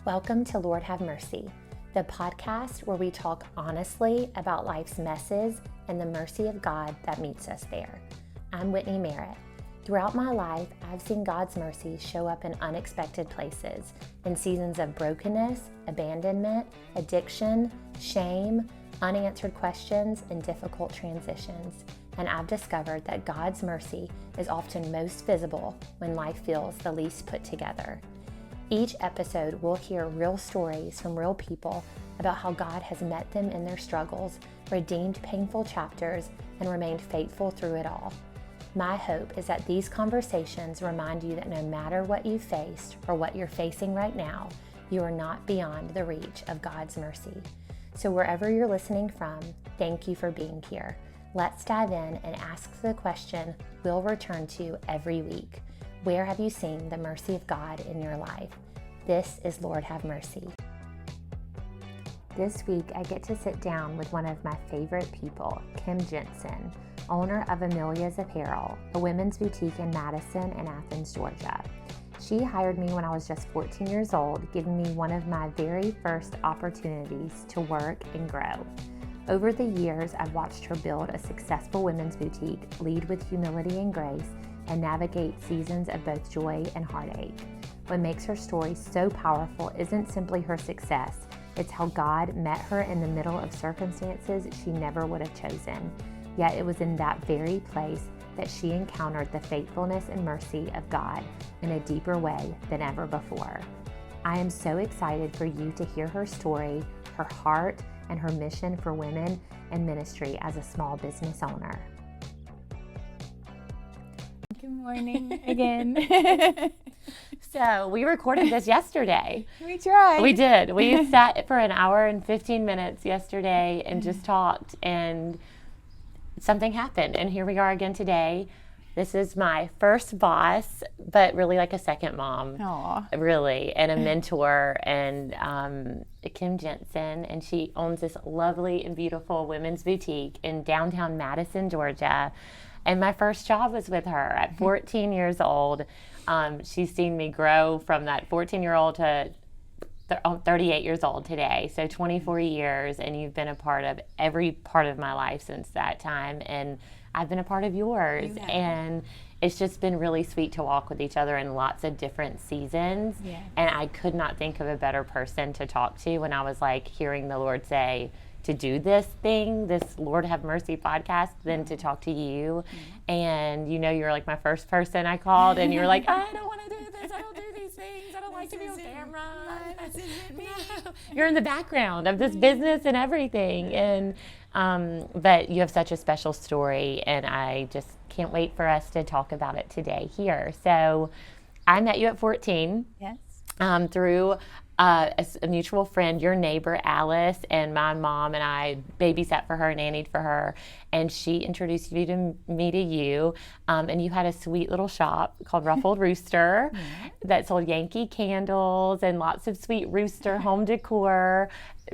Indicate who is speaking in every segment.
Speaker 1: Welcome to Lord Have Mercy, the podcast where we talk honestly about life's messes and the mercy of God that meets us there. I'm Whitney Merritt. Throughout my life, I've seen God's mercy show up in unexpected places, in seasons of brokenness, abandonment, addiction, shame, unanswered questions, and difficult transitions. And I've discovered that God's mercy is often most visible when life feels the least put together. Each episode, we'll hear real stories from real people about how God has met them in their struggles, redeemed painful chapters, and remained faithful through it all. My hope is that these conversations remind you that no matter what you faced or what you're facing right now, you are not beyond the reach of God's mercy. So wherever you're listening from, thank you for being here. Let's dive in and ask the question we'll return to every week. Where have you seen the mercy of God in your life? This is Lord Have Mercy. This week, I get to sit down with one of my favorite people, Kim Jensen, owner of Amelia's Apparel, a women's boutique in Madison and Athens, Georgia. She hired me when I was just 14 years old, giving me one of my very first opportunities to work and grow. Over the years, I've watched her build a successful women's boutique, lead with humility and grace, and navigate seasons of both joy and heartache. What makes her story so powerful isn't simply her success, it's how God met her in the middle of circumstances she never would have chosen. Yet it was in that very place that she encountered the faithfulness and mercy of God in a deeper way than ever before. I am so excited for you to hear her story, her heart, and her mission for women and ministry as a small business owner.
Speaker 2: Good morning again.
Speaker 1: So we recorded this yesterday.
Speaker 2: We tried.
Speaker 1: We did. We sat for an hour and 15 minutes yesterday and just talked, and something happened. And here we are again today. This is my first boss, but really like a second mom.
Speaker 2: Aww.
Speaker 1: Really, and a mentor, and Kim Jensen, and she owns this lovely and beautiful women's boutique in downtown Madison, Georgia. And my first job was with her at 14 years old. She's seen me grow from that 14-year-old to 38 years old today. So 24 years, and you've been a part of every part of my life since that time. And I've been a part of yours. And it's just been really sweet to walk with each other in lots of different seasons.
Speaker 2: Yeah.
Speaker 1: And I could not think of a better person to talk to when I was like hearing the Lord say, to do this thing, this Lord Have Mercy podcast, than to talk to you. Mm-hmm. And you know, you're like my first person I called, and you're like, I don't want to do this, I don't do these things, I don't like to be on camera. No. You're in the background of this business and everything. And but you have such a special story, and I just can't wait for us to talk about it today here. So I met you at 14.
Speaker 2: Yes.
Speaker 1: Through a mutual friend, your neighbor Alice, and my mom and I babysat for her, nannied for her, and she introduced me to you, and you had a sweet little shop called Ruffled Rooster that sold Yankee candles and lots of sweet rooster home decor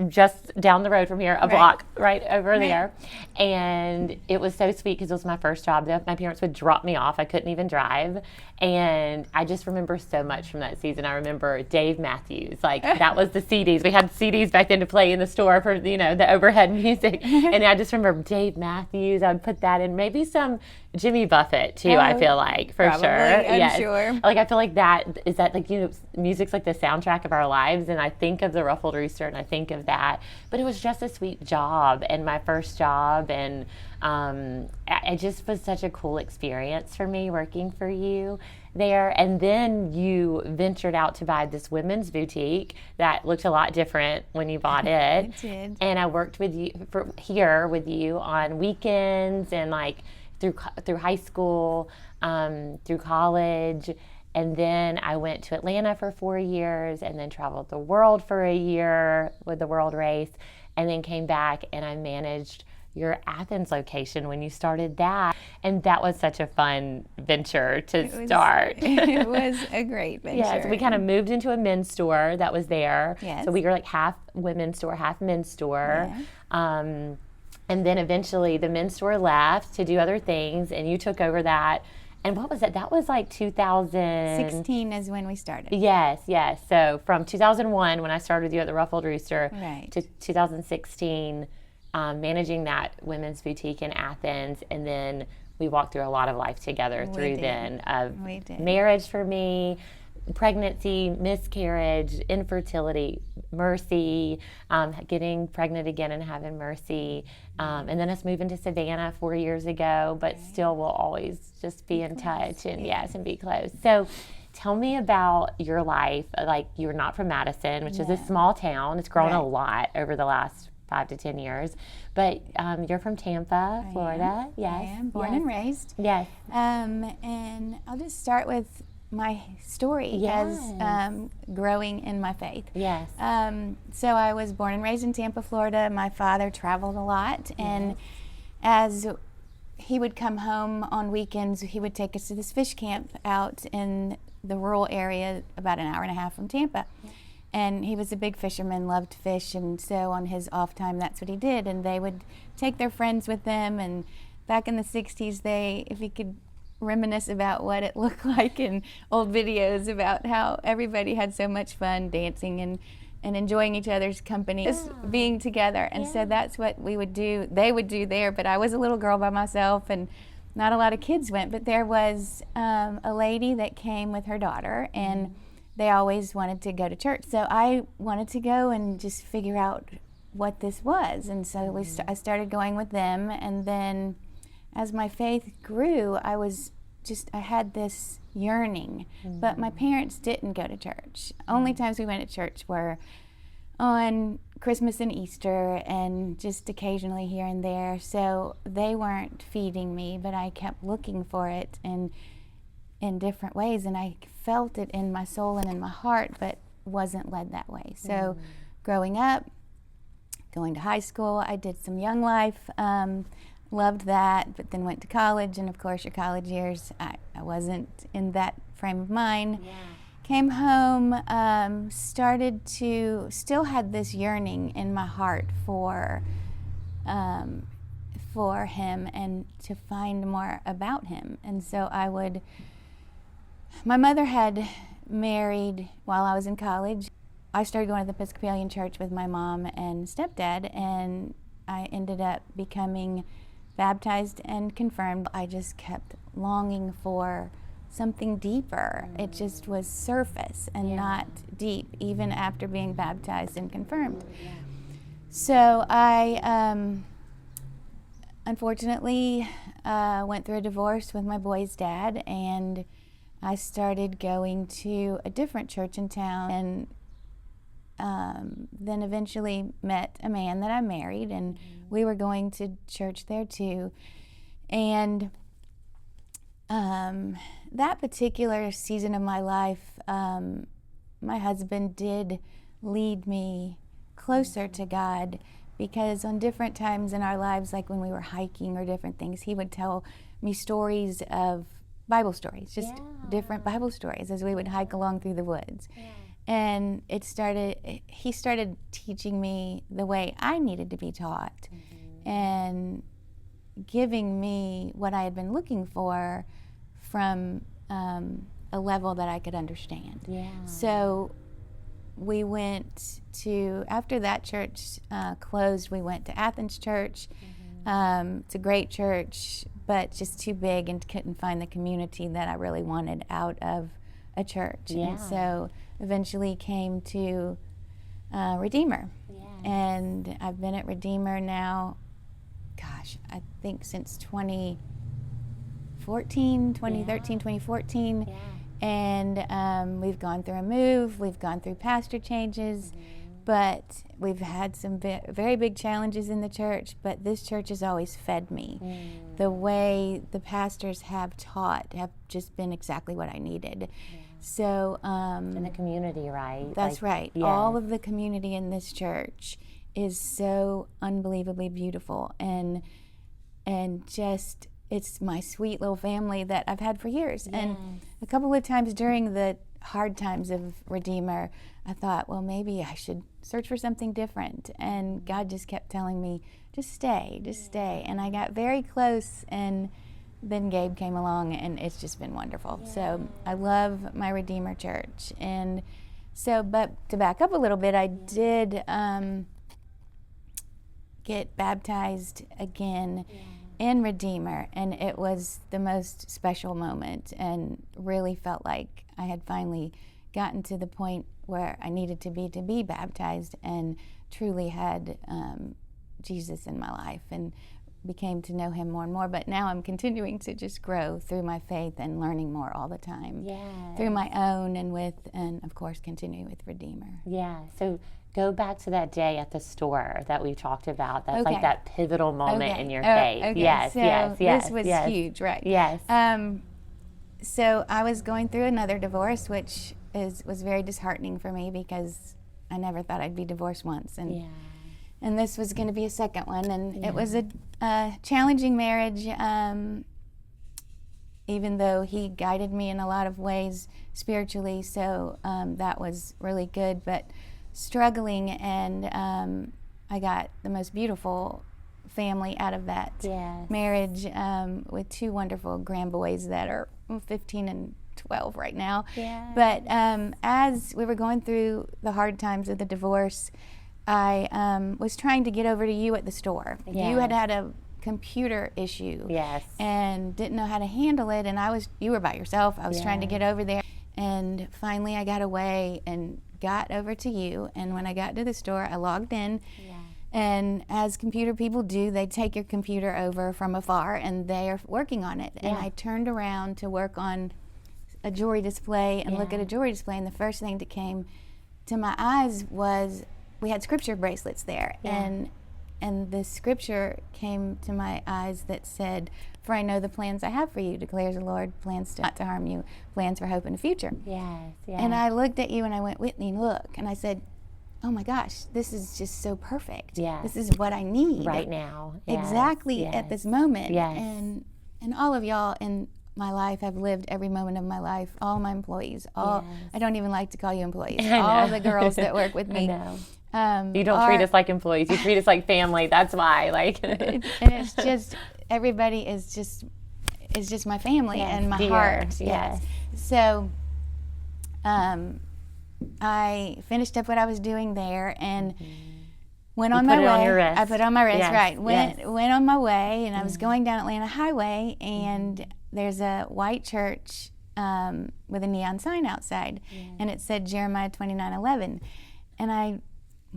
Speaker 1: just down the road from here, a block right over there. And it was so sweet because it was my first job. My parents would drop me off. I couldn't even drive. And I just remember so much from that season. I remember Dave Matthews, like that was the CDs. We had CDs back then to play in the store for, you know, the overhead music. And I just remember Dave Matthews. I would put that in, maybe some Jimmy Buffett too, I feel like, for
Speaker 2: probably,
Speaker 1: sure.
Speaker 2: I'm sure.
Speaker 1: Like, I feel like that is that, like, you know, music's like the soundtrack of our lives. And I think of the Ruffled Rooster, and I think of that. But it was just a sweet job, and my first job. And it just was such a cool experience for me working for you there. And then you ventured out to buy this women's boutique that looked a lot different when you bought it.
Speaker 2: It did.
Speaker 1: And I worked with you here with you on weekends, and like through high school, through college. And then I went to Atlanta for 4 years, and then traveled the world for a year with the World Race, and then came back, and I managed your Athens location when you started that. And that was such a fun venture to start.
Speaker 2: It was a great venture.
Speaker 1: Yes, we kind of moved into a men's store that was there.
Speaker 2: Yes.
Speaker 1: So we were like half women's store, half men's store. Yeah. And then eventually the men's store left to do other things, and you took over that. And what was that? That was like
Speaker 2: 16 is when we started.
Speaker 1: Yes. So from 2001, when I started with you at the Ruffled Rooster,
Speaker 2: Right.
Speaker 1: to 2016, managing that women's boutique in Athens, and then we walked through a lot of life together through then of marriage for me, pregnancy, miscarriage, infertility, Mercy, getting pregnant again and having Mercy, and then us moving to Savannah 4 years ago, but still we'll always just be in touch and and be close. So tell me about your life. Like, you're not from Madison, which is a small town. It's grown a lot over the last 5 to 10 years, but you're from Tampa, Florida. Yes,
Speaker 2: I am born and raised.
Speaker 1: Yes.
Speaker 2: And I'll just start with my story as growing in my faith.
Speaker 1: Yes.
Speaker 2: So I was born and raised in Tampa, Florida. My father traveled a lot, and as he would come home on weekends, he would take us to this fish camp out in the rural area, about an hour and a half from Tampa. And he was a big fisherman, loved fish, and so on his off time, that's what he did. And they would take their friends with them, and back in the 60s, if you could reminisce about what it looked like in old videos about how everybody had so much fun dancing and enjoying each other's company, just being together. And so that's what we would do, they would do there. But I was a little girl by myself, and not a lot of kids went, but there was a lady that came with her daughter, and they always wanted to go to church. So I wanted to go and just figure out what this was. And so I started going with them, and then as my faith grew, I had this yearning, but my parents didn't go to church. Only times we went to church were on Christmas and Easter, and just occasionally here and there. So they weren't feeding me, but I kept looking for it in different ways, and I felt it in my soul and in my heart, but wasn't led that way. So growing up, going to high school, I did some Young Life, loved that, but then went to college, and of course your college years, I wasn't in that frame of mind. Came home, still had this yearning in my heart for him and to find more about him. And so my mother had married while I was in college. I started going to the Episcopalian church with my mom and stepdad, and I ended up becoming baptized and confirmed. I just kept longing for something deeper. It just was surface and not deep, even after being baptized and confirmed. So I unfortunately went through a divorce with my boy's dad, and I started going to a different church in town, and then eventually met a man that I married, and we were going to church there too. And that particular season of my life, my husband did lead me closer to God, because on different times in our lives, like when we were hiking or different things, he would tell me stories of Bible stories, just different Bible stories as we would hike along through the woods. And he started teaching me the way I needed to be taught, and giving me what I had been looking for from a level that I could understand. So we went to, after that church closed, we went to Athens Church. It's a great church, but just too big, and couldn't find the community that I really wanted out of a church. And so eventually came to Redeemer. And I've been at Redeemer now, I think since 2013, 2014. And we've gone through a move, we've gone through pastor changes, but we've had some very big challenges in the church, but this church has always fed me. The way the pastors have taught have just been exactly what I needed. So
Speaker 1: in the community, right?
Speaker 2: That's right. All of the community in this church is so unbelievably beautiful, and just, it's my sweet little family that I've had for years. And a couple of times during the hard times of Redeemer, I thought, well, maybe I should search for something different. And God just kept telling me, just stay. And I got very close and then Gabe came along, and it's just been wonderful. Yeah. So I love my Redeemer Church. And so, but to back up a little bit, I did get baptized again in Redeemer, and it was the most special moment, and really felt like I had finally gotten to the point where I needed to be baptized, and truly had Jesus in my life, and became to know him more and more. But now I'm continuing to just grow through my faith and learning more all the time. Through my own and of course continuing with Redeemer.
Speaker 1: Yeah. So go back to that day at the store that we talked about. That's like that pivotal moment in your faith.
Speaker 2: Okay.
Speaker 1: Yes,
Speaker 2: so
Speaker 1: yes.
Speaker 2: This was huge, right?
Speaker 1: Yes.
Speaker 2: So I was going through another divorce, which was very disheartening for me, because I never thought I'd be divorced once, and this was going to be a second one, and it was a challenging marriage, even though he guided me in a lot of ways spiritually, so that was really good, but struggling, and I got the most beautiful family out of that marriage, with two wonderful grandboys that are 15 and 12 right now. But as we were going through the hard times of the divorce, I was trying to get over to you at the store. You had a computer issue and didn't know how to handle it, and you were by yourself. I was trying to get over there, and finally I got away and got over to you, and when I got to the store, I logged in, and as computer people do, they take your computer over from afar, and they are working on it, and I turned around to work on a jewelry display and look at a jewelry display, and the first thing that came to my eyes was we had scripture bracelets there, and the scripture came to my eyes that said, "For I know the plans I have for you, declares the Lord, plans not to harm you, plans for hope in the future." And I looked at you and I went, "Whitney, look," and I said, "Oh my gosh, this is just so perfect. This is what I need
Speaker 1: right now."
Speaker 2: Exactly at this moment. And all of y'all in my life have lived every moment of my life. All my employees, I don't even like to call you employees. All the girls that work with me.
Speaker 1: You don't treat us like employees. You treat us like family. That's why.
Speaker 2: And it's just, everybody is just my family and my heart. So I finished up what I was doing there and went on my way. I put it on my wrist, right. Went on my way, and I was going down Atlanta Highway, and there's a white church with a neon sign outside, and it said Jeremiah 29:11. And I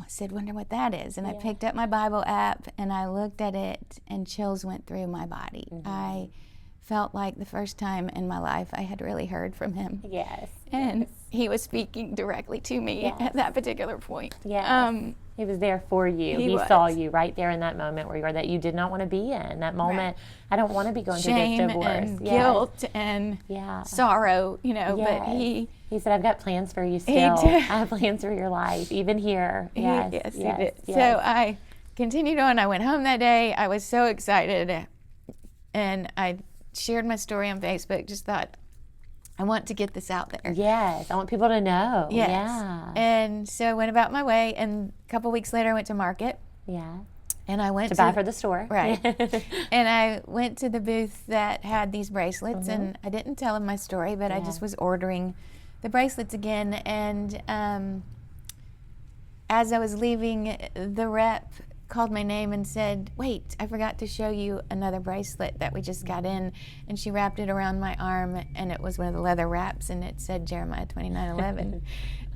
Speaker 2: said, wonder what that is. And I picked up my Bible app and I looked at it, and chills went through my body. I felt like the first time in my life I had really heard from him. And he was speaking directly to me at that particular point.
Speaker 1: He was there for you. He saw you right there in that moment where you were, that you did not want to be in. That moment, I don't want to be going through this divorce.
Speaker 2: And guilt and sorrow, but he
Speaker 1: said, I've got plans for you still. I have plans for your life, even here.
Speaker 2: He did. So I continued on. I went home that day. I was so excited. And I shared my story on Facebook, just thought, I want to get this out there.
Speaker 1: I want people to know.
Speaker 2: And so I went about my way, and a couple weeks later I went to market. And I went to
Speaker 1: buy for the store.
Speaker 2: Right. And I went to the booth that had these bracelets, and I didn't tell him my story, but I just was ordering the bracelets again. And as I was leaving, the rep called my name and said, wait, I forgot to show you another bracelet that we just got in. And she wrapped it around my arm, and it was one of the leather wraps, and it said Jeremiah 29:11.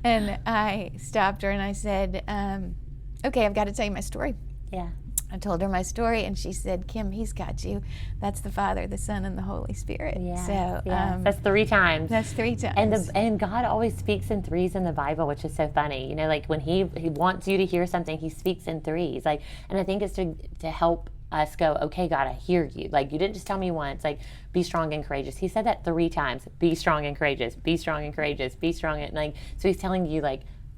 Speaker 2: And I stopped her and I said, okay, I've got to tell you my story. I told her my story, and she said, Kim, he's got you. That's the Father, the Son, and the Holy Spirit. So
Speaker 1: that's 3 times.
Speaker 2: That's 3 times.
Speaker 1: And God always speaks in 3s in the Bible, which is so funny. Like when He wants you to hear something, He speaks in 3s. And I think it's to help us go, okay, God, I hear you. Like, you didn't just tell me once, be strong and courageous. He said that 3 times. Be strong and courageous. Be strong and courageous. Be strong and so He's telling you,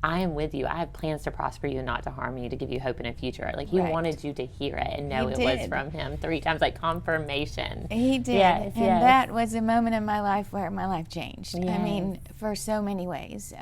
Speaker 1: I am with you. I have plans to prosper you and not to harm you, to give you hope in a future. He wanted you to hear it and know it was from Him 3 times, confirmation.
Speaker 2: He did. That was a moment in my life where my life changed. I mean, for so many ways.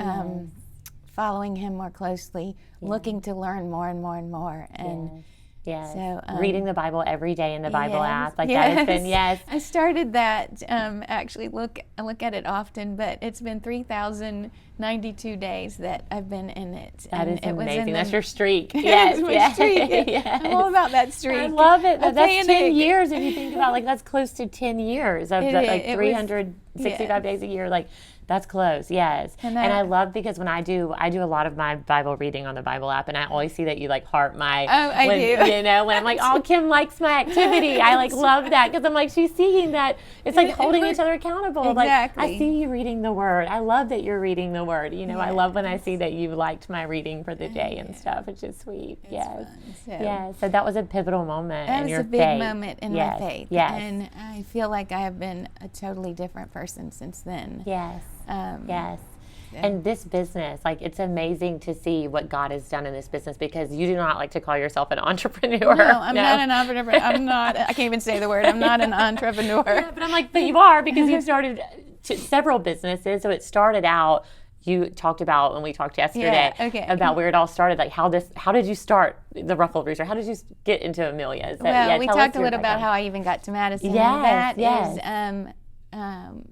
Speaker 2: Following Him more closely, looking to learn more and more and more. And
Speaker 1: Yes.
Speaker 2: So,
Speaker 1: reading the Bible every day in the Bible app. Like
Speaker 2: yes.
Speaker 1: that has been, yes.
Speaker 2: I started that, actually I look at it often, but it's been 3,092 days that I've been in it.
Speaker 1: That is
Speaker 2: it
Speaker 1: amazing. That's your streak.
Speaker 2: Yes,
Speaker 1: Yes.
Speaker 2: streak.
Speaker 1: Yes.
Speaker 2: I'm all about that streak.
Speaker 1: I love it.
Speaker 2: I
Speaker 1: That's 10
Speaker 2: panic.
Speaker 1: years if you think about, like, that's close to 10 years of like
Speaker 2: it
Speaker 1: 365 days a year. Like, that's close, yes. And I love, because when I do a lot of my Bible reading on the Bible app, and I always see that you like heart my,
Speaker 2: I do.
Speaker 1: You know, when I'm like, oh, Kim likes my activity. I like love that, because I'm like, she's seeing that. It's like holding each other accountable.
Speaker 2: Exactly.
Speaker 1: Like, I see you reading the Word. I love that you're reading the Word. You know, I love when I see that you liked my reading for the day and stuff. It's just sweet.
Speaker 2: It's fun.
Speaker 1: Yes. So that was a pivotal moment in your faith.
Speaker 2: That was a big moment in my faith.
Speaker 1: Yes.
Speaker 2: And I feel like I have been a totally different person since then.
Speaker 1: Yes. Yes.
Speaker 2: Yeah.
Speaker 1: And this business, like, it's amazing to see what God has done in this business, because you do not like to call yourself an entrepreneur.
Speaker 2: No, I'm not an entrepreneur. I can't even say the word. I'm not an entrepreneur.
Speaker 1: Yeah, but I'm like, but you are, because you've started several businesses. So it started out, you talked about when we talked yesterday about where it all started, like how did you start the Ruffled Rooster? How did you get into Amelia? So,
Speaker 2: well, we talked a little about how I even got to Madison.
Speaker 1: Yes,
Speaker 2: that is,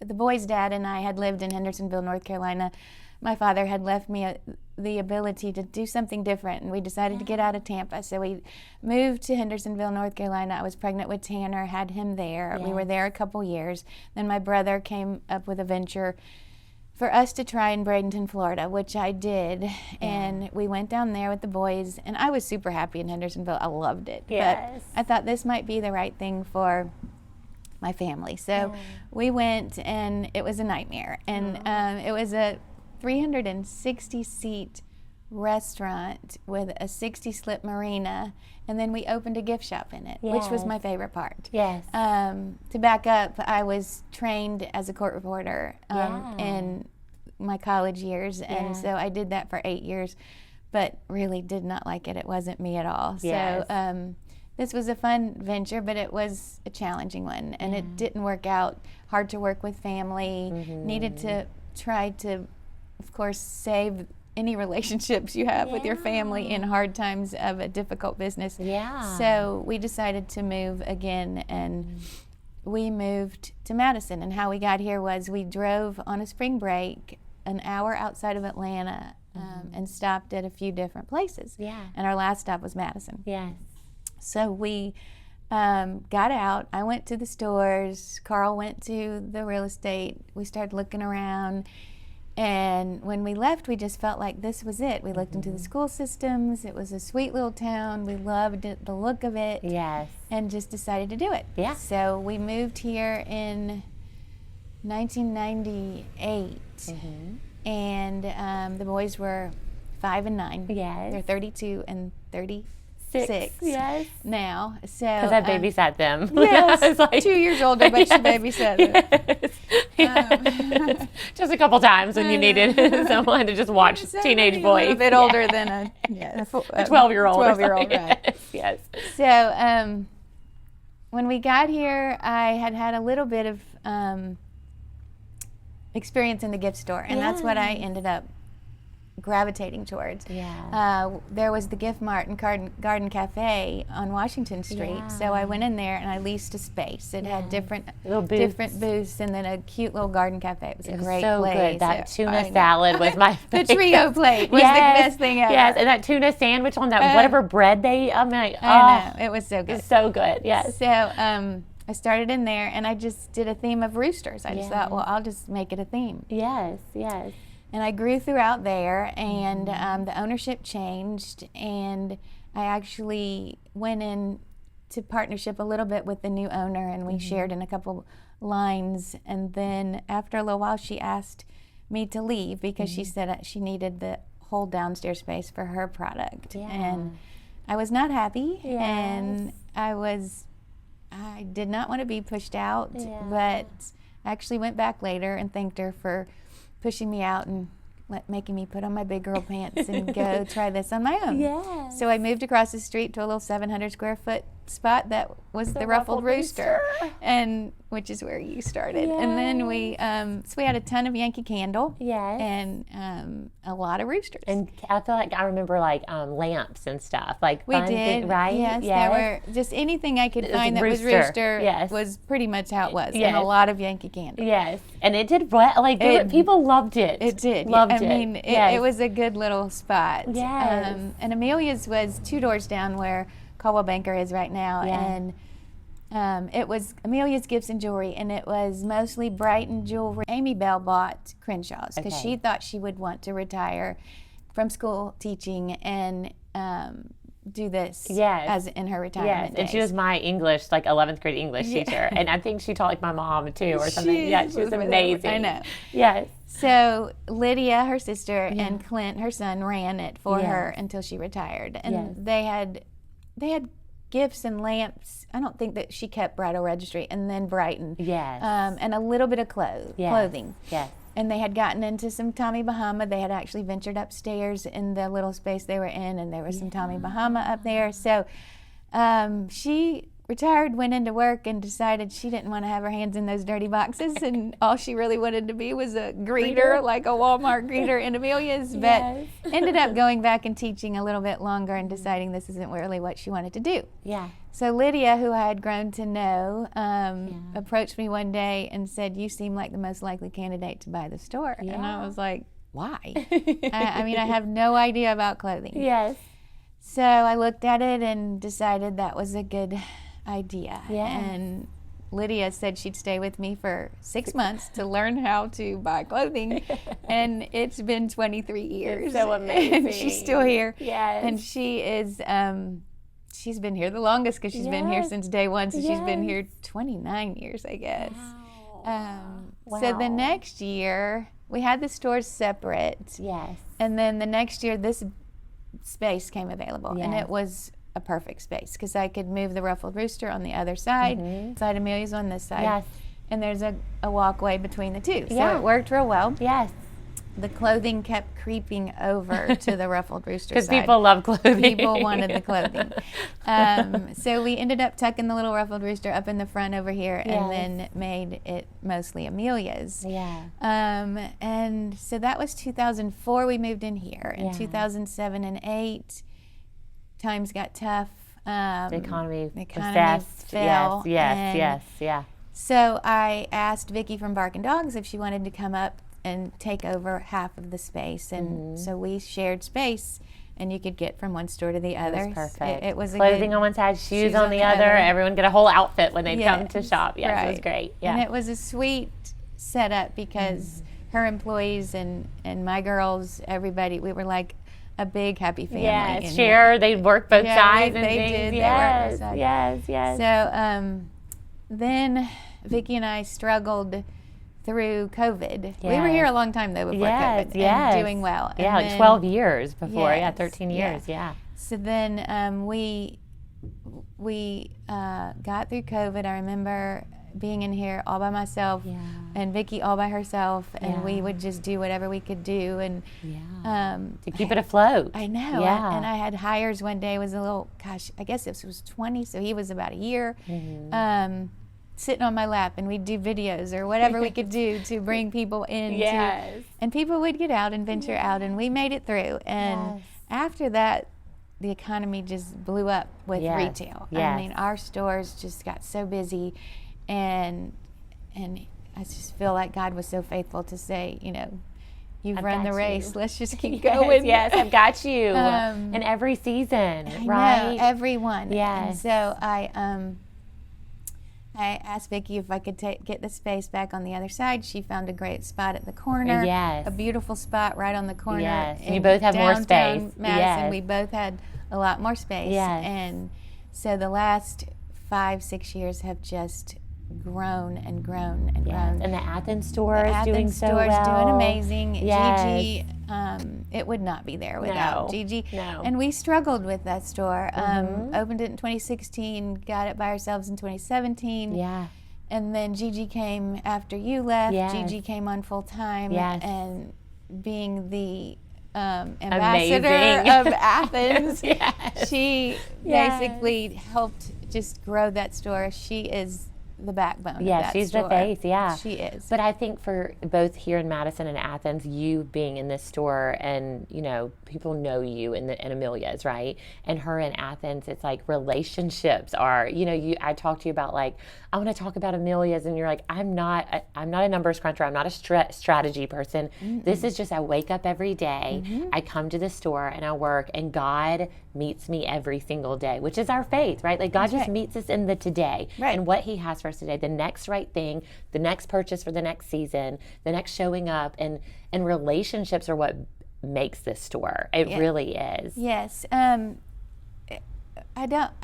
Speaker 2: the boy's dad and I had lived in Hendersonville, North Carolina. My father had left me the ability to do something different, and we decided to get out of Tampa. So we moved to Hendersonville, North Carolina. I was pregnant with Tanner, had him there. Yes. We were there a couple years. Then my brother came up with a venture for us to try in Bradenton, Florida, which I did. Yeah. And we went down there with the boys, and I was super happy in Hendersonville. I loved it.
Speaker 1: Yes.
Speaker 2: But I thought this might be the right thing for my family. So we went, and it was a nightmare. And it was a 360-seat restaurant with a 60-slip marina, and then we opened a gift shop in it, which was my favorite part.
Speaker 1: Yes.
Speaker 2: To back up, I was trained as a court reporter in my college years, and so I did that for 8 years, but really did not like it. It wasn't me at all.
Speaker 1: Yes.
Speaker 2: So this was a fun venture, but it was a challenging one, and it didn't work out. Hard to work with family. Needed to try to, of course, save any relationships you have with your family in hard times of a difficult business. Yeah. So we decided to move again, and we moved to Madison. And how we got here was we drove on a spring break an hour outside of Atlanta and stopped at a few different places. Yeah. And our last stop was Madison.
Speaker 1: Yes.
Speaker 2: So we got out. I went to the stores. Carl went to the real estate. We started looking around. And when we left, we just felt like this was it. We looked into the school systems. It was a sweet little town. We loved it, the look of it. Yes. And just decided to do it. Yeah. So we moved here in 1998. And the boys were 5 and 9. Yes. They're 32 and 36. Yes. Now, so
Speaker 1: because I babysat them.
Speaker 2: Yes,
Speaker 1: like,
Speaker 2: 2 years older, but she babysat them.
Speaker 1: Yes. Just a couple times when you needed someone to just watch teenage boys.
Speaker 2: A bit older than a
Speaker 1: 12-year-old.
Speaker 2: 12-year-old, right?
Speaker 1: Yes.
Speaker 2: So when we got here, I had a little bit of experience in the gift store, and that's what I ended up gravitating towards. There was the Gift Mart and Garden Cafe on Washington Street, so I went in there and I leased a space. It had different booths, and then a cute little garden cafe. It was a great place.
Speaker 1: So good. That tuna salad was my favorite.
Speaker 2: The trio plate was the best thing ever.
Speaker 1: Yes, and that tuna sandwich on that whatever bread they. I
Speaker 2: know, it was so good.
Speaker 1: It's so good. Yes.
Speaker 2: So I started in there, and I just did a theme of roosters. I just thought, well, I'll just make it a theme.
Speaker 1: Yes. Yes.
Speaker 2: And I grew throughout there, and the ownership changed, and I actually went into partnership a little bit with the new owner, and we shared in a couple lines. And then after a little while, she asked me to leave because she said she needed the whole downstairs space for her product. And I was not happy, and I did not want to be pushed out, but I actually went back later and thanked her for pushing me out and making me put on my big girl pants and go try this on my own. So I moved across the street to a little 700 square foot spot that was the ruffled rooster, and which is where you started. Yes. And then we had a ton of Yankee Candle, and a lot of roosters.
Speaker 1: And I feel like I remember like lamps and stuff, like
Speaker 2: we did, right? Yes, there were just anything I could find that was rooster. Was pretty much how it was, and a lot of Yankee Candle.
Speaker 1: Yes, and it did well. Like people loved it.
Speaker 2: It did.
Speaker 1: Loved it.
Speaker 2: I mean, it was a good little spot.
Speaker 1: Yes.
Speaker 2: And Amelia's was 2 doors down where Caldwell Banker is right now, and it was Amelia's Gifts and Jewelry, and it was mostly Brighton jewelry. Amy Bell bought Crenshaw's because she thought she would want to retire from school teaching and do this as in her retirement days.
Speaker 1: And she was my English, like 11th grade English teacher, and I think she taught like my mom too or something. She was amazing.
Speaker 2: I know.
Speaker 1: Yes.
Speaker 2: So Lydia, her sister, and Clint, her son, ran it for her until she retired, and they had gifts and lamps. I don't think that she kept Bridal Registry, and then Brighton.
Speaker 1: Yes.
Speaker 2: And a little bit of clothing.
Speaker 1: Yes.
Speaker 2: And they had gotten into some Tommy Bahama. They had actually ventured upstairs in the little space they were in, and there was some Tommy Bahama up there. So she retired, went into work, and decided she didn't want to have her hands in those dirty boxes, and all she really wanted to be was a greeter, like a Walmart greeter in Amelia's, but ended up going back and teaching a little bit longer and deciding this isn't really what she wanted to do.
Speaker 1: Yeah.
Speaker 2: So Lydia, who I had grown to know, approached me one day and said, "You seem like the most likely candidate to buy the store." Yeah. And I was like, why? I mean, I have no idea about clothing.
Speaker 1: Yes.
Speaker 2: So I looked at it and decided that was a good idea.
Speaker 1: Yeah.
Speaker 2: And Lydia said she'd stay with me for 6 months to learn how to buy clothing, and it's been 23 years.
Speaker 1: It's so amazing.
Speaker 2: And she's still here.
Speaker 1: Yes.
Speaker 2: And she is, she's been here the longest because she's been here since day one, so she's been here 29 years, I guess.
Speaker 1: Wow.
Speaker 2: So the next year, we had the stores separate.
Speaker 1: Yes.
Speaker 2: And then the next year, this space came available, and it was a perfect space because I could move the ruffled rooster on the other side, side Amelia's on this side, and there's a walkway between the two. So it worked real well.
Speaker 1: Yes.
Speaker 2: The clothing kept creeping over to the ruffled rooster side.
Speaker 1: Because people love clothing.
Speaker 2: People wanted the clothing. So we ended up tucking the little ruffled rooster up in the front over here, and then made it mostly Amelia's.
Speaker 1: Yeah.
Speaker 2: And so that was 2004 we moved in here. In 2007 and 8, times got tough.
Speaker 1: The economy fell. Yes.
Speaker 2: So I asked Vicki from Bark and Dogs if she wanted to come up and take over half of the space, and so we shared space, and you could get from one store to the other.
Speaker 1: It was perfect.
Speaker 2: It was
Speaker 1: clothing on one side, shoes on the other. Everyone get a whole outfit when they come to shop. Yes, it was great. Yeah.
Speaker 2: And it was a sweet setup because her employees and my girls, everybody, we were like a big happy family.
Speaker 1: Yes, they'd work both sides and
Speaker 2: they
Speaker 1: things.
Speaker 2: Did.
Speaker 1: Yes,
Speaker 2: they
Speaker 1: yes.
Speaker 2: So then Vicki and I struggled through COVID.
Speaker 1: Yes.
Speaker 2: We were here a long time though before COVID and doing well.
Speaker 1: Yeah,
Speaker 2: and
Speaker 1: like 12 years before. 13 years. Yeah.
Speaker 2: So then we got through COVID. I remember being in here all by myself and Vicki all by herself, and we would just do whatever we could do and
Speaker 1: to keep it afloat.
Speaker 2: I know.
Speaker 1: Yeah.
Speaker 2: And I had hires one day, was a little, I guess it was 20, so he was about a year. Sitting on my lap, and we'd do videos or whatever we could do to bring people in. And people would get out and venture out, and we made it through. And after that, the economy just blew up with retail. I mean, our stores just got so busy, and I just feel like God was so faithful to say, you've run the race. Let's just keep going.
Speaker 1: Yes, I've got you. In every season, right?
Speaker 2: Know, everyone.
Speaker 1: Yes.
Speaker 2: And so I asked Vicki if I could get the space back on the other side. She found a great spot at the corner.
Speaker 1: Yes.
Speaker 2: A beautiful spot right on the corner.
Speaker 1: Yes. And you both have more space.
Speaker 2: Madison,
Speaker 1: yes.
Speaker 2: We both had a lot more space.
Speaker 1: Yes.
Speaker 2: And so the last 5-6 years have just grown and grown and grown.
Speaker 1: And the Athens store is doing so well.
Speaker 2: The Athens store is doing amazing.
Speaker 1: Yes.
Speaker 2: Gigi, it would not be there without Gigi.
Speaker 1: No.
Speaker 2: And we struggled with that store. Opened it in 2016, got it by ourselves in 2017.
Speaker 1: Yeah.
Speaker 2: And then Gigi came after you left.
Speaker 1: Yes.
Speaker 2: Gigi came on full time.
Speaker 1: Yes.
Speaker 2: And being the ambassador of Athens, she basically helped just grow that store. She is the backbone of
Speaker 1: Yeah,
Speaker 2: that
Speaker 1: she's
Speaker 2: store.
Speaker 1: the face, yeah.
Speaker 2: She is.
Speaker 1: But I think for both here in Madison and Athens, you being in this store and, people know you in Amelia's, right? And her in Athens, it's like relationships are, I talk to you about like, I want to talk about Amelia's, and you're like, I'm not a numbers cruncher. I'm not a strategy person. Mm-mm. This is just, I wake up every day, I come to the store and I work, and God meets me every single day, which is our faith, right? Like God just meets us in the today and what he has for us today, the next right thing, the next purchase for the next season, the next showing up, and relationships are what makes this store. It really is.
Speaker 2: Yes. I'm not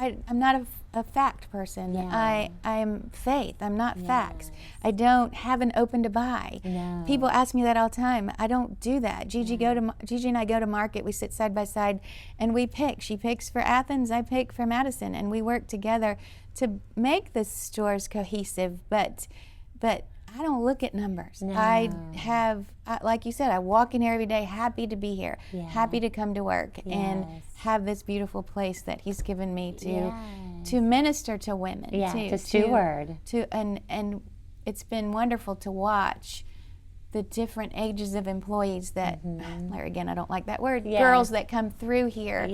Speaker 2: a fact person.
Speaker 1: Yeah.
Speaker 2: I am faith. I'm not facts. I don't have an open to buy.
Speaker 1: No.
Speaker 2: People ask me that all the time. I don't do that. Gigi and I go to market. We sit side by side and we pick. She picks for Athens. I pick for Madison, and we work together to make the stores cohesive. But I don't look at numbers.
Speaker 1: No.
Speaker 2: Like you said, I walk in here every day happy to be here, happy to come to work and have this beautiful place that he's given me to minister to women.
Speaker 1: To steward.
Speaker 2: And it's been wonderful to watch the different ages of employees that, again, I don't like that word, girls that come through here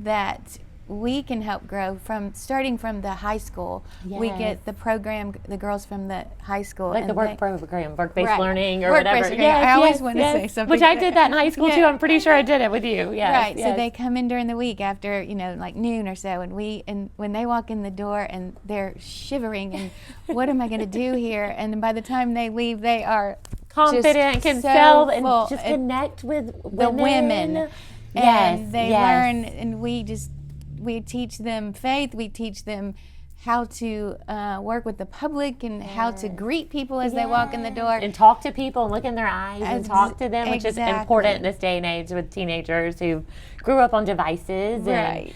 Speaker 2: that we can help grow starting from the high school. We get the program, the girls from the high school.
Speaker 1: Like the program, work-based learning or
Speaker 2: work-based
Speaker 1: whatever.
Speaker 2: I always want to say something.
Speaker 1: Which I did that in high school too. I'm pretty sure I did it with you. Yes,
Speaker 2: So they come in during the week after, like noon or so, and when they walk in the door and they're shivering and what am I going to do here? And then by the time they leave, they are
Speaker 1: confident, can sell and just connect with
Speaker 2: the women. And they learn, and we teach them faith. We teach them how to work with the public and how to greet people as they walk in the door.
Speaker 1: And talk to people and look in their eyes and talk to them, which is important in this day and age with teenagers who grew up on devices. And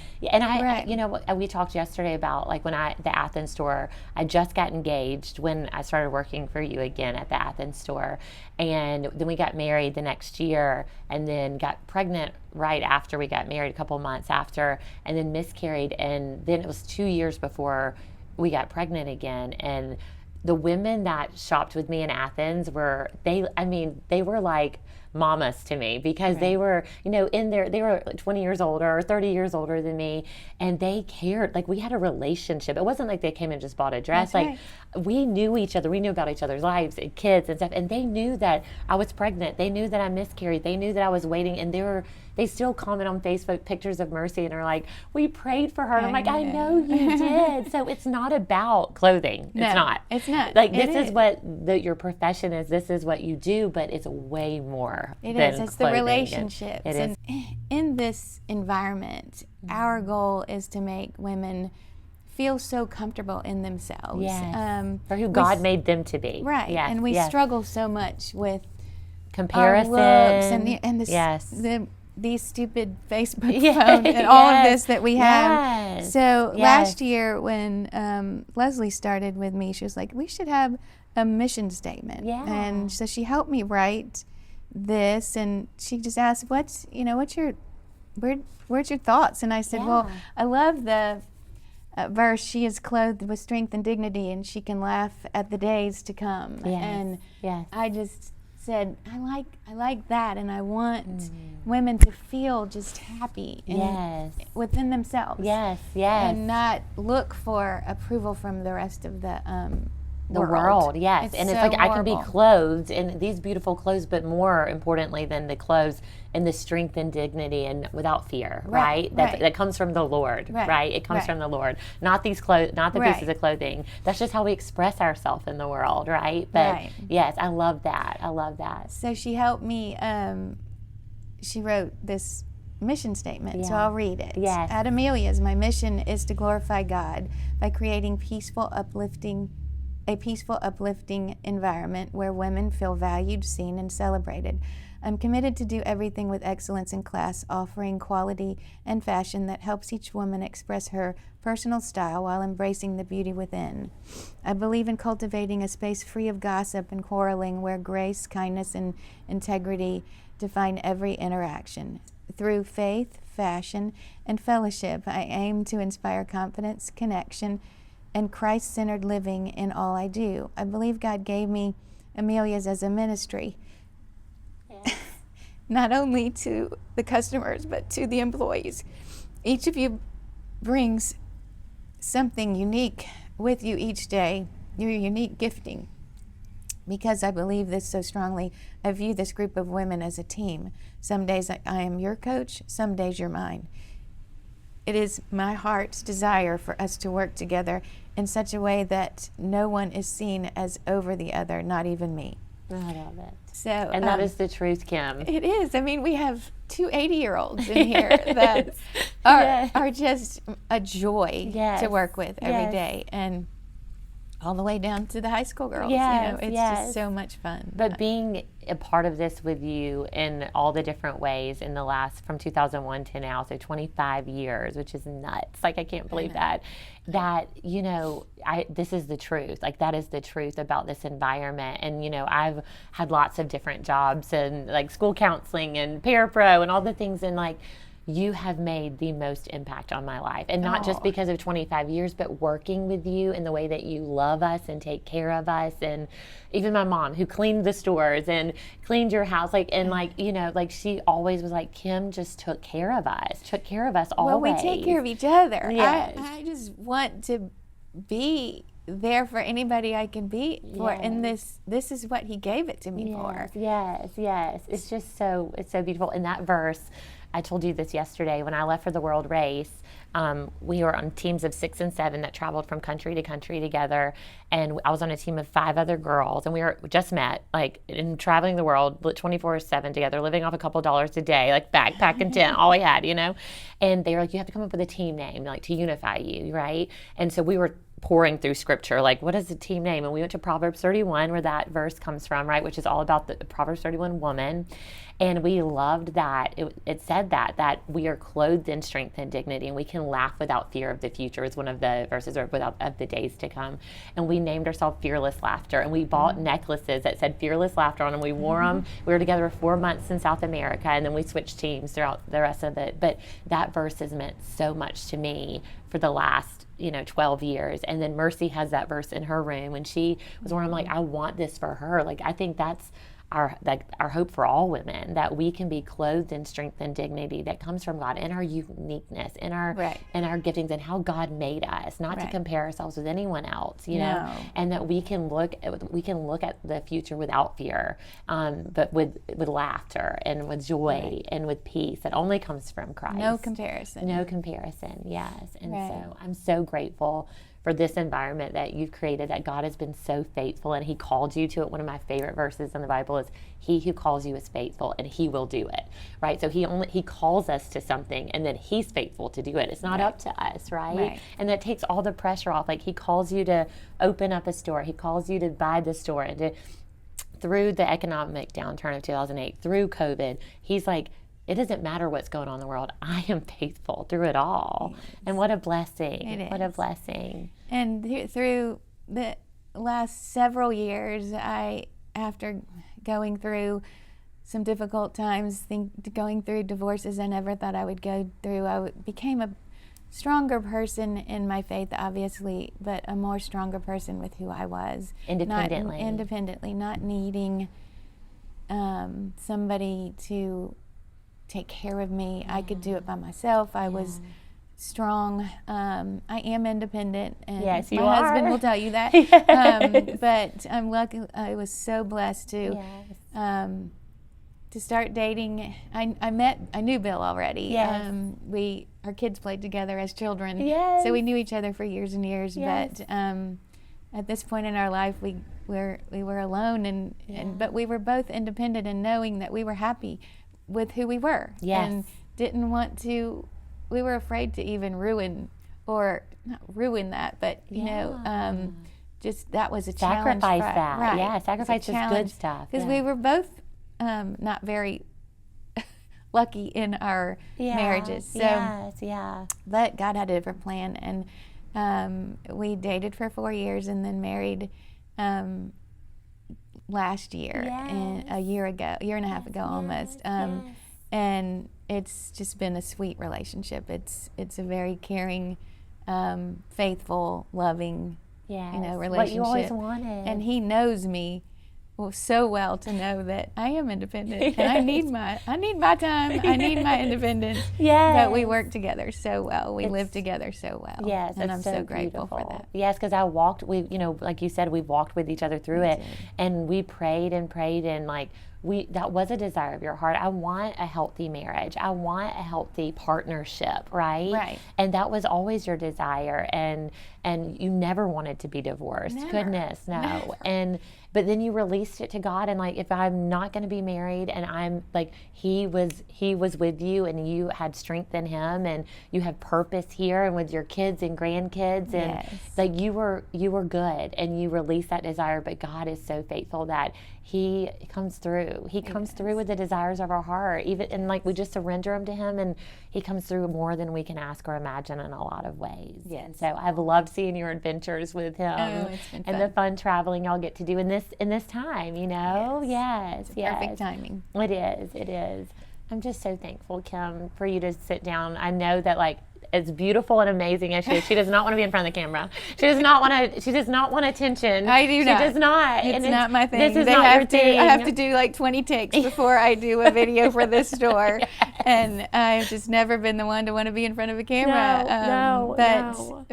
Speaker 1: we talked yesterday about like when the Athens store, I just got engaged when I started working for you again at the Athens store. And then we got married the next year and then got pregnant right after we got married, a couple months after, and then miscarried. And then it was 2 years before we got pregnant again. And the women that shopped with me in Athens were like mamas to me, because they were, they were 20 years older or 30 years older than me, and they cared. Like we had a relationship. It wasn't like they came and just bought a dress. We knew each other. We knew about each other's lives and kids and stuff. And they knew that I was pregnant. They knew that I miscarried. They knew that I was waiting. And they still comment on Facebook pictures of Mercy and are like, we prayed for her. And I'm like, I know you did. So it's not about clothing.
Speaker 2: No,
Speaker 1: it's not.
Speaker 2: It's not.
Speaker 1: Like this is what your profession is. This is what you do, but it's way more
Speaker 2: It
Speaker 1: than
Speaker 2: is. It's
Speaker 1: clothing.
Speaker 2: the relationships.
Speaker 1: It is.
Speaker 2: And in this environment, our goal is to make women feel so comfortable in themselves.
Speaker 1: Yes. For who God made them to be.
Speaker 2: Right.
Speaker 1: Yes.
Speaker 2: And we struggle so much with
Speaker 1: comparison
Speaker 2: and these stupid Facebook phones and all of this that we have.
Speaker 1: Yes.
Speaker 2: So last year when Leslie started with me, she was like, we should have a mission statement.
Speaker 1: Yeah.
Speaker 2: And so she helped me write this, and she just asked, where's your thoughts? And I said, well, I love the verse, she is clothed with strength and dignity, and she can laugh at the days to come. And I just said, I like that, and I want women to feel just happy within themselves.
Speaker 1: Yes.
Speaker 2: And not look for approval from the rest of the
Speaker 1: world. Yes.
Speaker 2: It's
Speaker 1: and it's
Speaker 2: so
Speaker 1: like I can be
Speaker 2: horrible.
Speaker 1: clothed in these beautiful clothes, but more importantly than the clothes, in the strength and dignity and without fear, right? That comes from the Lord, right? It comes from the Lord, not these clothes, not the pieces of clothing. That's just how we express ourselves in the world, right? But yes, I love that.
Speaker 2: So she helped me. She wrote this mission statement, so I'll read it.
Speaker 1: Yes.
Speaker 2: At Amelia's, my mission is to glorify God by creating a peaceful, uplifting environment where women feel valued, seen, and celebrated. I'm committed to do everything with excellence in class, offering quality and fashion that helps each woman express her personal style while embracing the beauty within. I believe in cultivating a space free of gossip and quarreling, where grace, kindness, and integrity define every interaction. through faith, fashion, and fellowship, I aim to inspire confidence, connection, and Christ-centered living in all I do. I believe God gave me Amelia's as a ministry, not only to the customers, but to the employees. Each of you brings something unique with you each day, your unique gifting. Because I believe this so strongly, I view this group of women as a team. Some days I am your coach, some days you're mine. It is my heart's desire for us to work together in such a way that no one is seen as over the other, not even me.
Speaker 1: I love it.
Speaker 2: So,
Speaker 1: and that is the truth, Kim.
Speaker 2: It is. I mean, we have two 80-year-olds in here that are just a joy to work with every day. And all the way down to the high school girls. It's just so much fun.
Speaker 1: But being a part of this with you in all the different ways in the last, from 2001 to now, so 25 years, which is nuts. Like, I can't believe that, this is the truth. Like, that is the truth about this environment. And, I've had lots of different jobs and like school counseling and parapro and all the things, and like, you have made the most impact on my life. And not just because of 25 years, but working with you in the way that you love us and take care of us. And even my mom, who cleaned the stores and cleaned your house, she always was like, Kim just took care of us always.
Speaker 2: Well, we take care of each other.
Speaker 1: Yes.
Speaker 2: I just want to be there for anybody I can be for, and this is what he gave it to me for.
Speaker 1: Yes. It's just it's so beautiful. In that verse, I told you this yesterday, when I left for the world race, we were on teams of 6 and 7 that traveled from country to country together. And I was on a team of 5 other girls, and we just met, like, in traveling the world 24/7 together, living off a couple dollars a day, like backpack and tent, all we had, And they were like, you have to come up with a team name, like, to unify you, right? And so we were pouring through scripture, like, what is the team name? And we went to Proverbs 31, where that verse comes from, right? Which is all about the Proverbs 31 woman. And we loved that. It said that we are clothed in strength and dignity, and we can laugh without fear of the future, is one of the verses, or without of the days to come. And we named ourselves Fearless Laughter, and we bought necklaces that said Fearless Laughter on them. We wore them. We were together 4 months in South America, and then we switched teams throughout the rest of it. But that verse has meant so much to me for the last 12 years. And then Mercy has that verse in her room, and she was where I'm like, I want this for her. Like, I think that's our hope for all women, that we can be clothed in strength and dignity that comes from God, in our uniqueness, in our giftings, and how God made us, not to compare ourselves with anyone else, know, and that we can look at the future without fear, but with laughter and with joy and with peace that only comes from Christ.
Speaker 2: No comparison,
Speaker 1: yes. And so I'm so grateful for this environment that you've created, that God has been so faithful, and he called you to it. One of my favorite verses in the Bible is, he who calls you is faithful, and he will do it, right? So he calls us to something, and then he's faithful to do it. It's not up to us, right? And that takes all the pressure off. Like, he calls you to open up a store. He calls you to buy the store, and through the economic downturn of 2008, through COVID, he's like, it doesn't matter what's going on in the world. I am faithful through it all. Yes. And what a blessing.
Speaker 2: It is.
Speaker 1: What a blessing.
Speaker 2: And through the last several years, after going through some difficult times, going through divorces I never thought I would go through, I became a stronger person in my faith, obviously, but a more stronger person with who I was. Independently, not needing somebody to take care of me. I could do it by myself. I was strong. I am independent, and
Speaker 1: yes,
Speaker 2: my husband will tell you that. But I'm lucky. I was so blessed to start dating. I knew Bill already.
Speaker 1: Yes.
Speaker 2: Our kids played together as children.
Speaker 1: Yes.
Speaker 2: So we knew each other for years and years.
Speaker 1: Yes.
Speaker 2: But at this point in our life, we were alone, but we were both independent, and knowing that we were happy with who we were, and didn't want to. We were afraid to even ruin that, but just that was a challenge.
Speaker 1: Sacrifice that, sacrifice is good stuff.
Speaker 2: Because we were both not very lucky in our marriages. So, but God had a different plan, and we dated for 4 years and then married last year, and a year and a half ago almost. and it's just been a sweet relationship. It's a very caring, faithful, loving, relationship.
Speaker 1: What you always wanted.
Speaker 2: And he knows me so well to know that I am independent and I need my time. I need my indendence.
Speaker 1: Yes.
Speaker 2: But we work together so well. We live together so well.
Speaker 1: Yes,
Speaker 2: and I'm so grateful
Speaker 1: beautiful.
Speaker 2: for that.
Speaker 1: Yes, because like you said, we've walked with each other through it, and we prayed and like that was a desire of your heart. I want a healthy marriage. I want a healthy partnership, right?
Speaker 2: Right.
Speaker 1: And that was always your desire, and you never wanted to be divorced.
Speaker 2: Never.
Speaker 1: Goodness, no.
Speaker 2: Never.
Speaker 1: But then you released it to God, and like, if I'm not going to be married, and I'm like, He was with you, and you had strength in Him, and you have purpose here, and with your kids and grandkids, and
Speaker 2: Yes.
Speaker 1: like you were good, and you released that desire. But God is so faithful that He comes through. He comes through with the desires of our heart, and like we just surrender them to Him, and He comes through more than we can ask or imagine in a lot of ways.
Speaker 2: Yes.
Speaker 1: And so I've loved seeing your adventures with Him,
Speaker 2: It's been
Speaker 1: and
Speaker 2: fun.
Speaker 1: the fun traveling y'all get to do in this time. Yes.
Speaker 2: Perfect timing.
Speaker 1: It is. I'm just so thankful, Kim, for you to sit down. I know that like, as beautiful and amazing as she does not want to be in front of the camera. She does not want attention.
Speaker 2: I do not.
Speaker 1: She does not.
Speaker 2: It's not my thing.
Speaker 1: This is not your thing.
Speaker 2: I have to do like 20 takes before I do a video for this store.
Speaker 1: Yes.
Speaker 2: And I've just never been the one to want to be in front of a camera.
Speaker 1: No.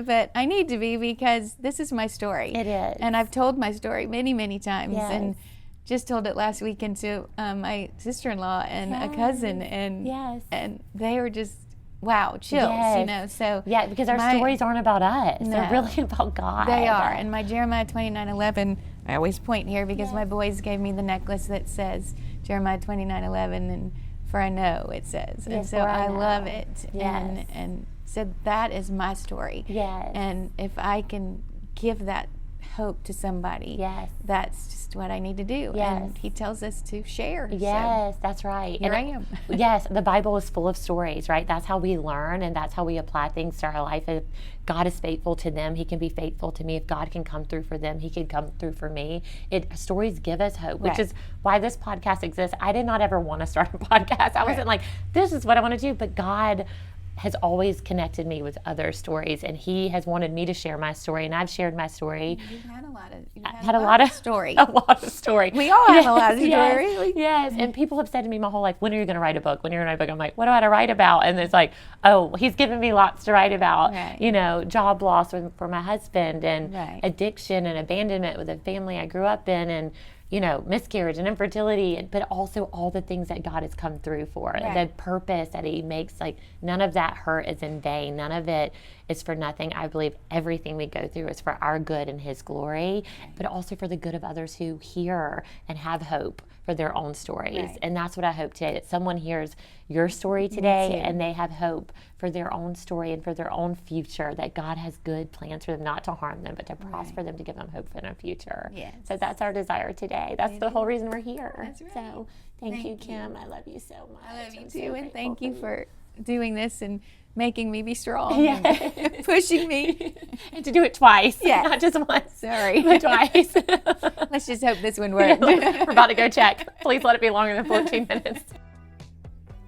Speaker 2: But I need to be, because this is my story.
Speaker 1: It is.
Speaker 2: And I've told my story many, many times.
Speaker 1: Yes.
Speaker 2: And just told it last weekend to my sister-in-law and a cousin. And they were just, wow, chills,
Speaker 1: Yes.
Speaker 2: So
Speaker 1: yeah, because our stories aren't about us.
Speaker 2: No.
Speaker 1: They're really about God.
Speaker 2: They are. And my Jeremiah 29:11, I always point here because my boys gave me the necklace that says Jeremiah 29:11, and for I know it says. And
Speaker 1: Yes,
Speaker 2: so
Speaker 1: for
Speaker 2: I
Speaker 1: know.
Speaker 2: love it.
Speaker 1: Yes.
Speaker 2: And so that is my story.
Speaker 1: Yes.
Speaker 2: And if I can give that hope to somebody,
Speaker 1: Yes.
Speaker 2: that's just what I need to do.
Speaker 1: Yes.
Speaker 2: And He tells us to share.
Speaker 1: Yes, that's right.
Speaker 2: Here I am.
Speaker 1: Yes, the Bible is full of stories, right? That's how we learn, and that's how we apply things to our life. If God is faithful to them, He can be faithful to me. If God can come through for them, He can come through for me. Stories give us hope, which
Speaker 2: Right.
Speaker 1: is why this podcast exists. I did not ever want to start a podcast. I wasn't like, this is what I want to do, but God has always connected me with other stories, and He has wanted me to share my story, and I've shared my story.
Speaker 2: You've had a lot of,
Speaker 1: story.
Speaker 2: story.
Speaker 1: A lot of story.
Speaker 2: We all have a lot of story.
Speaker 1: Yes, yes. And people have said to me my whole life, when are you going to write a book? When are you going to write a book? I'm like, what do I write about? And it's like, oh, He's given me lots to write about.
Speaker 2: Right.
Speaker 1: Job loss for my husband, and
Speaker 2: Right.
Speaker 1: addiction and abandonment with the family I grew up in, and miscarriage and infertility, but also all the things that God has come through for,
Speaker 2: Right.
Speaker 1: the purpose that He makes. Like, none of that hurt is in vain. None of it is for nothing. I believe everything we go through is for our good and His glory, but also for the good of others who hear and have hope for their own stories.
Speaker 2: Right.
Speaker 1: And that's what I hope today, that someone hears your story today
Speaker 2: too.
Speaker 1: and they have hope for their own story and for their own future, that God has good plans for them, not to harm them, but to prosper them, to give them hope for their future.
Speaker 2: Yes.
Speaker 1: So that's our desire today. That's the whole reason we're here.
Speaker 2: That's right.
Speaker 1: So thank you,
Speaker 2: Thank you.
Speaker 1: Kim. I love you so much.
Speaker 2: I love you
Speaker 1: I'm
Speaker 2: too,
Speaker 1: so
Speaker 2: and
Speaker 1: grateful
Speaker 2: thank you for doing this and making me be strong
Speaker 1: Yes.
Speaker 2: and pushing me.
Speaker 1: And to do it twice,
Speaker 2: Yes.
Speaker 1: not just once,
Speaker 2: Sorry.
Speaker 1: but twice.
Speaker 2: Let's just hope this one worked.
Speaker 1: We're about to go check. Please let it be longer than 14 minutes.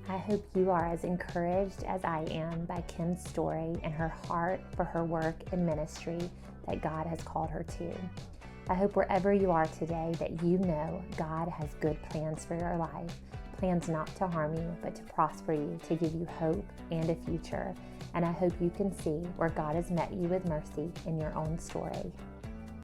Speaker 3: I hope you are as encouraged as I am by Kim's story and her heart for her work and ministry that God has called her to. I hope wherever you are today that you know God has good plans for your life, plans not to harm you, but to prosper you, to give you hope and a future. And I hope you can see where God has met you with mercy in your own story.